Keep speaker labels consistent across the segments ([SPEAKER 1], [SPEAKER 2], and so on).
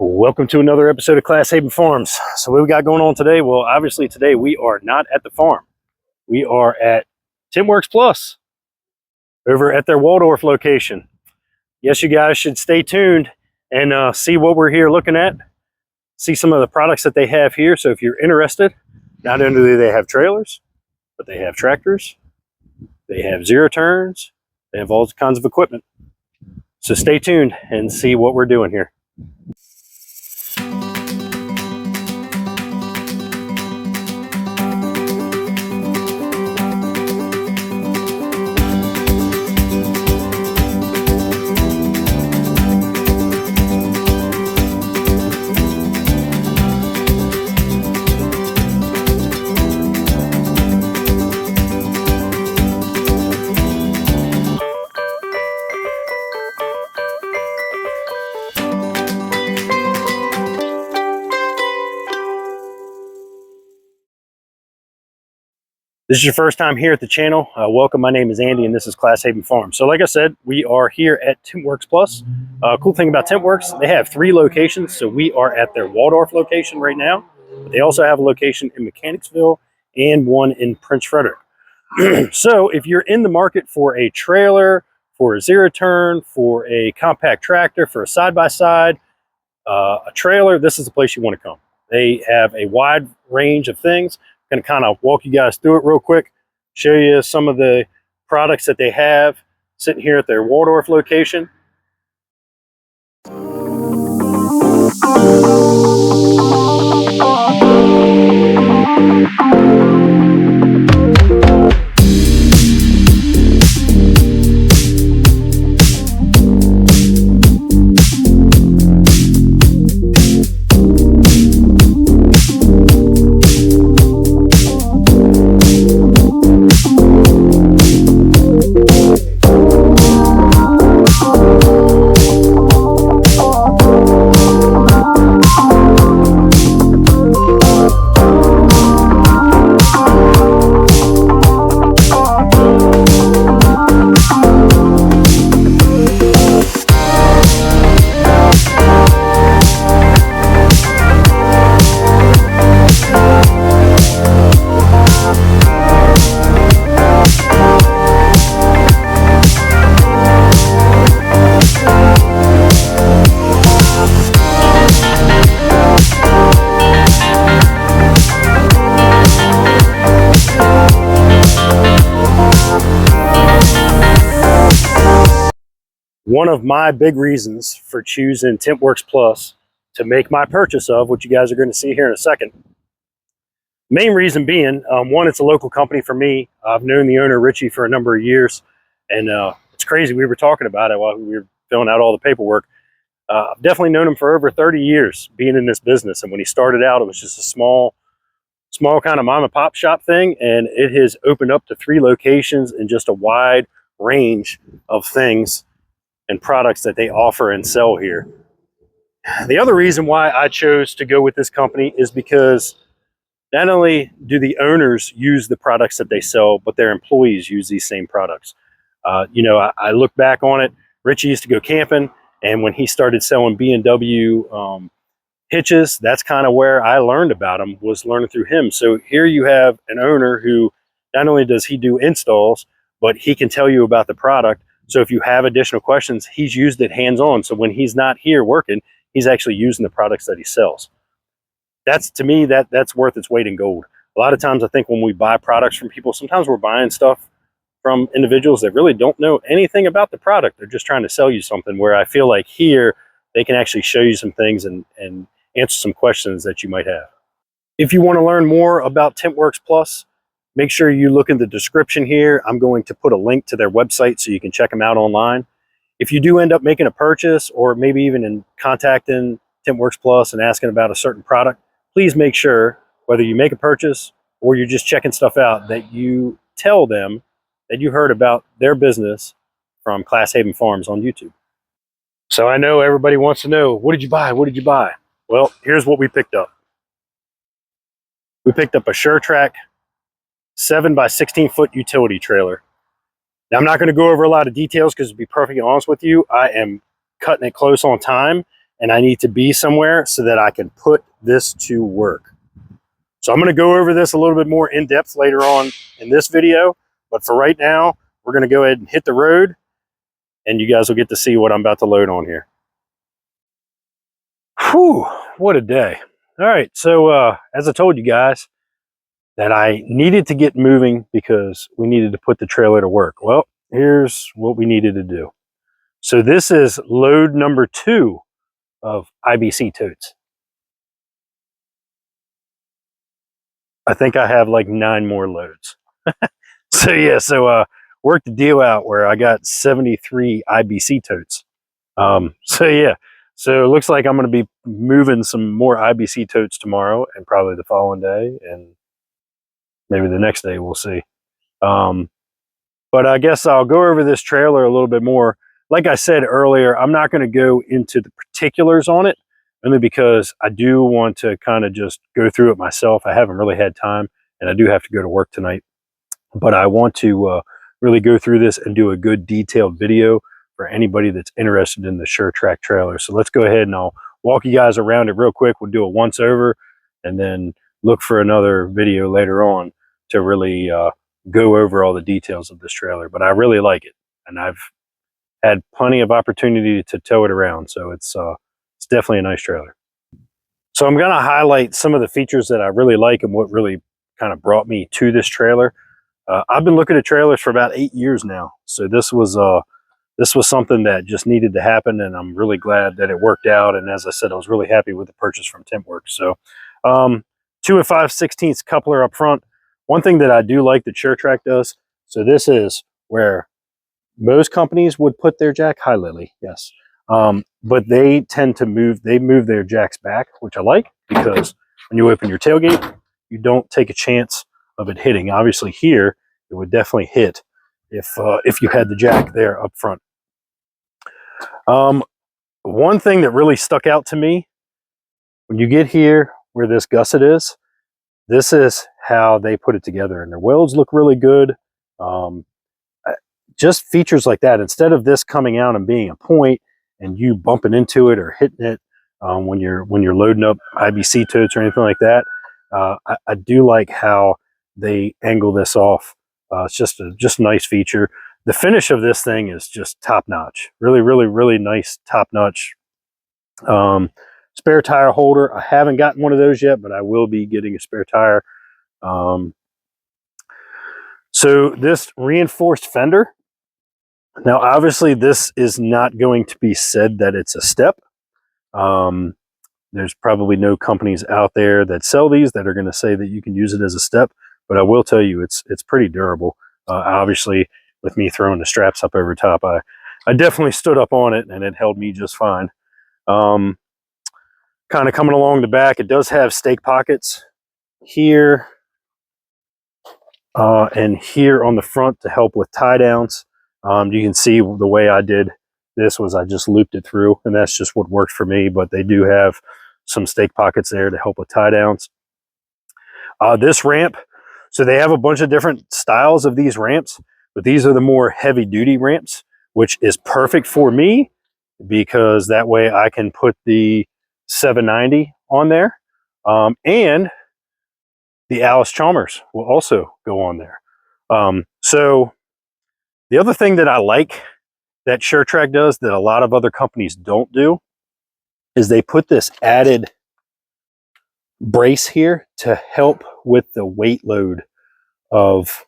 [SPEAKER 1] Welcome to another episode of Class Haven Farms. So what we got going on today? Well, obviously today we are not at the farm. We are at Tint Works Plus over at their Waldorf location. Yes, you guys should stay tuned and see what we're here looking at. See some of the products that they have here. So if you're interested, not only do they have trailers, but they have tractors, they have zero turns, they have all kinds of equipment. So stay tuned and see what we're doing here. This is your first time here at the channel. Welcome, my name is Andy and this is Class Haven Farms. So like I said, we are here at Tint Works Plus. Cool thing about Tint Works, they have 3 locations. So we are at their Waldorf location right now, but they also have a location in Mechanicsville and one in Prince Frederick. So if you're in the market for a trailer, for a zero turn, for a compact tractor, for a side-by-side, a trailer, this is the place you want to come. They have a wide range of things. Going to kind of walk you guys through it real quick, show you some of the products that they have sitting here at their Waldorf location. One of my big reasons for choosing Tint Works Plus to make my purchase of, what you guys are going to see here in a second. Main reason being, one, it's a local company for me. I've known the owner, Richie, for a number of years. And it's crazy, we were talking about it while we were filling out all the paperwork. I've definitely known him for over 30 years being in this business. And when he started out, it was just a small kind of mom and pop shop thing. And it has opened up to 3 locations and just a wide range of things and products that they offer and sell here. The other reason why I chose to go with this company is because not only do the owners use the products that they sell, but their employees use these same products. You know, I look back on it. Richie used to go camping, and when he started selling B&W hitches, that's kind of where I learned about him, was learning through him. So here you have an owner who not only does he do installs, but he can tell you about the product. So if you have additional questions, he's used it hands-on. So when he's not here working, he's actually using the products that he sells. That's, to me, that's worth its weight in gold. A lot of times I think when we buy products from people, sometimes we're buying stuff from individuals that really don't know anything about the product. They're just trying to sell you something, where I feel like here they can actually show you some things and answer some questions that you might have. If you want to learn more about Tint Works Plus, make sure you look in the description here. I'm going to put a link to their website so you can check them out online. If you do end up making a purchase, or maybe even in contacting Tint Works Plus and asking about a certain product, please make sure, whether you make a purchase or you're just checking stuff out, that you tell them that you heard about their business from Class Haven Farms on YouTube. So I know everybody wants to know, what did you buy? What did you buy? Well, here's what we picked up. We picked up a SureTrack 7 by 16 foot utility trailer. Now, I'm not going to go over a lot of details because, to be perfectly honest with you, I am cutting it close on time, and I need to be somewhere so that I can put this to work. So I'm going to go over this a little bit more in depth later on in this video, but for right now, we're going to go ahead and hit the road, and you guys will get to see what I'm about to load on here. Whew, what a day. All right, so as I told you guys that I needed to get moving because we needed to put the trailer to work. Well, here's what we needed to do. So this is load number 2 of IBC totes. I think I have like 9 more loads. So yeah, so worked the deal out where I got 73 IBC totes. So yeah, so it looks like I'm going to be moving some more IBC totes tomorrow and probably the following day and maybe the next day, we'll see. But I guess I'll go over this trailer a little bit more. Like I said earlier, I'm not going to go into the particulars on it, only because I do want to kind of just go through it myself. I haven't really had time, and I do have to go to work tonight. But I want to really go through this and do a good detailed video for anybody that's interested in the SureTrack trailer. So let's go ahead and I'll walk you guys around it real quick. We'll do it once over and then look for another video later on to really go over all the details of this trailer. But I really like it, and I've had plenty of opportunity to tow it around. So it's definitely a nice trailer. So I'm going to highlight some of the features that I really like and what really kind of brought me to this trailer. I've been looking at trailers for about 8 years now. So this was something that just needed to happen, and I'm really glad that it worked out. And as I said, I was really happy with the purchase from Tint Works. So 2 5/16 coupler up front. One thing that I do like that SureTrack does, so this is where most companies would put their jack. Hi, Lily. Yes. But they tend to move their jacks back, which I like, because when you open your tailgate, you don't take a chance of it hitting. Obviously here, it would definitely hit if you had the jack there up front. One thing that really stuck out to me, when you get here where this gusset is, this is how they put it together, and their welds look really good. Just features like that, instead of this coming out and being a point and you bumping into it or hitting it when you're loading up IBC totes or anything like that. I do like how they angle this off. It's just a nice feature. The finish of this thing is just top notch. Really, really, really nice, top notch. Spare tire holder. I haven't gotten one of those yet, but I will be getting a spare tire. So this reinforced fender. Now, obviously, this is not going to be said that it's a step. There's probably no companies out there that sell these that are going to say that you can use it as a step, but I will tell you it's pretty durable. Obviously, with me throwing the straps up over top, I definitely stood up on it, and it held me just fine. Kind of coming along the back, it does have stake pockets here and here on the front to help with tie downs. You can see the way I did this was I just looped it through, and that's just what worked for me, but they do have some stake pockets there to help with tie downs. This ramp, so they have a bunch of different styles of these ramps, but these are the more heavy duty ramps, which is perfect for me because that way I can put the 790 on there, and the Alice Chalmers will also go on there. So the other thing that I like that SureTrack does that a lot of other companies don't do is they put this added brace here to help with the weight load of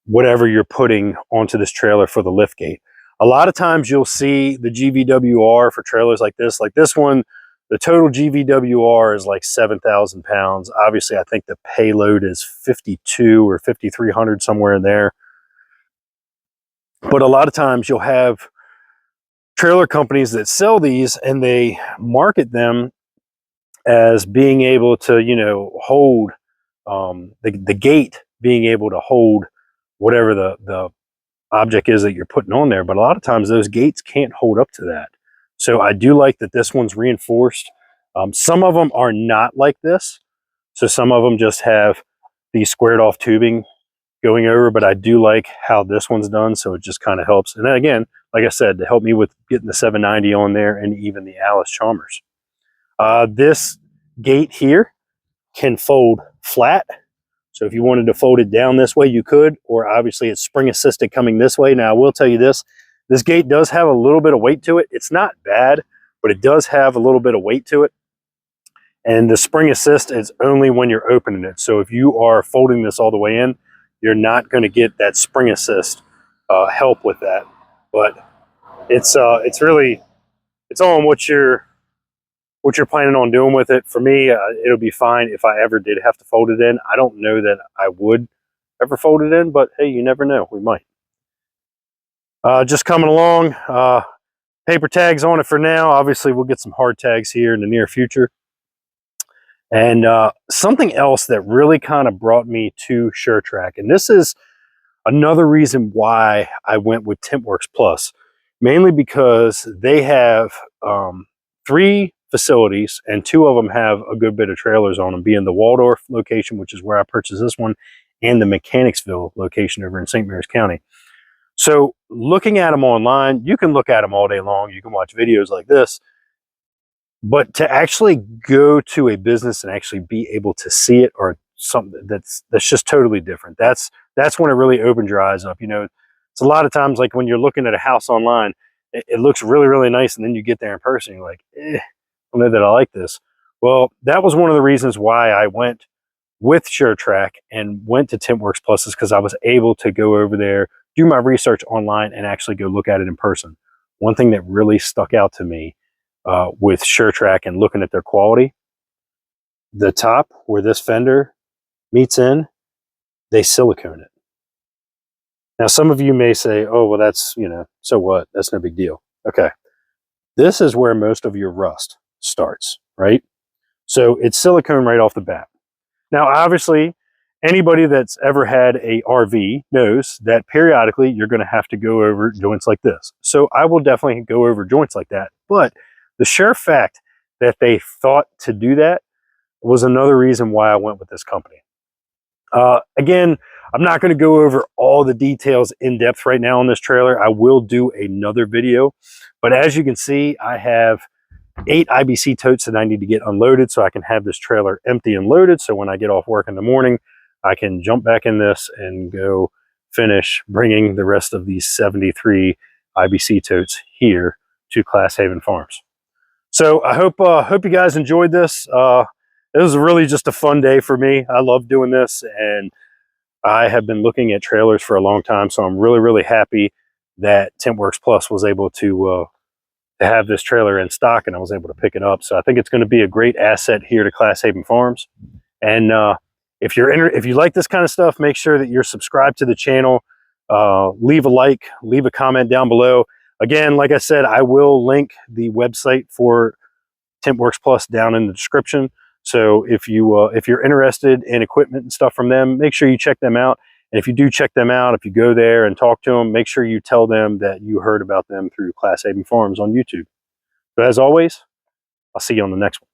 [SPEAKER 1] whatever you're putting onto this trailer for the lift gate. A lot of times you'll see the GVWR for trailers like this one, the total GVWR is like 7,000 pounds. Obviously, I think the payload is 52 or 5,300, somewhere in there. But a lot of times you'll have trailer companies that sell these and they market them as being able to, you know, hold the gate being able to hold whatever the object is that you're putting on there. But a lot of times those gates can't hold up to that. So I do like that this one's reinforced. Some of them are not like this. So some of them just have these squared off tubing going over, but I do like how this one's done. So it just kind of helps. And then again, like I said, to help me with getting the 790 on there and even the Alice Chalmers. This gate here can fold flat. So if you wanted to fold it down this way, you could, or obviously it's spring assisted coming this way. Now I will tell you this gate does have a little bit of weight to it. It's not bad, but it does have a little bit of weight to it. And the spring assist is only when you're opening it. So if you are folding this all the way in, you're not going to get that spring assist help with that. But it's really, it's all on what you're planning on doing with it. For me, it'll be fine if I ever did have to fold it in. I don't know that I would ever fold it in, but hey, you never know, we might. Just coming along, paper tags on it for now. Obviously we'll get some hard tags here in the near future. And something else that really kind of brought me to SureTrack, and this is another reason why I went with Tint Works Plus, mainly because they have 3 facilities, and 2 of them have a good bit of trailers on them, being the Waldorf location, which is where I purchased this one, and the Mechanicsville location over in St. Mary's County. So looking at them online, you can look at them all day long. You can watch videos like this. But to actually go to a business and actually be able to see it, or something that's just totally different. That's when it really opens your eyes up. You know, it's a lot of times like when you're looking at a house online, it looks really, really nice, and then you get there in person, you're like, I don't know that I like this. Well, that was one of the reasons why I went with SureTrack and went to Tint Works Plus, is because I was able to go over there, do my research online, and actually go look at it in person. One thing that really stuck out to me with SureTrack and looking at their quality, the top where this fender meets in, they silicone it. Now, some of you may say, oh, well, that's, you know, so what? That's no big deal. Okay. This is where most of your rust starts, right? So it's silicone right off the bat. Now, obviously, anybody that's ever had a RV knows that periodically you're going to have to go over joints like this. So I will definitely go over joints like that. But the sheer fact that they thought to do that was another reason why I went with this company. Again, I'm not going to go over all the details in depth right now on this trailer. I will do another video. But as you can see, I have 8 IBC totes that I need to get unloaded so I can have this trailer empty and loaded. So when I get off work in the morning, I can jump back in this and go finish bringing the rest of these 73 IBC totes here to Class Haven Farms. So I hope you guys enjoyed this. It was really just a fun day for me. I love doing this, and I have been looking at trailers for a long time. So I'm really, really happy that Tint Works Plus was able to have this trailer in stock, and I was able to pick it up. So I think it's going to be a great asset here to Class Haven Farms. And if you like this kind of stuff, make sure that you're subscribed to the channel. Leave a like, leave a comment down below. Again, like I said, I will link the website for Tint Works Plus down in the description. So if you're interested in equipment and stuff from them, make sure you check them out. And if you do check them out, if you go there and talk to them, make sure you tell them that you heard about them through Class Haven Farms on YouTube. But as always, I'll see you on the next one.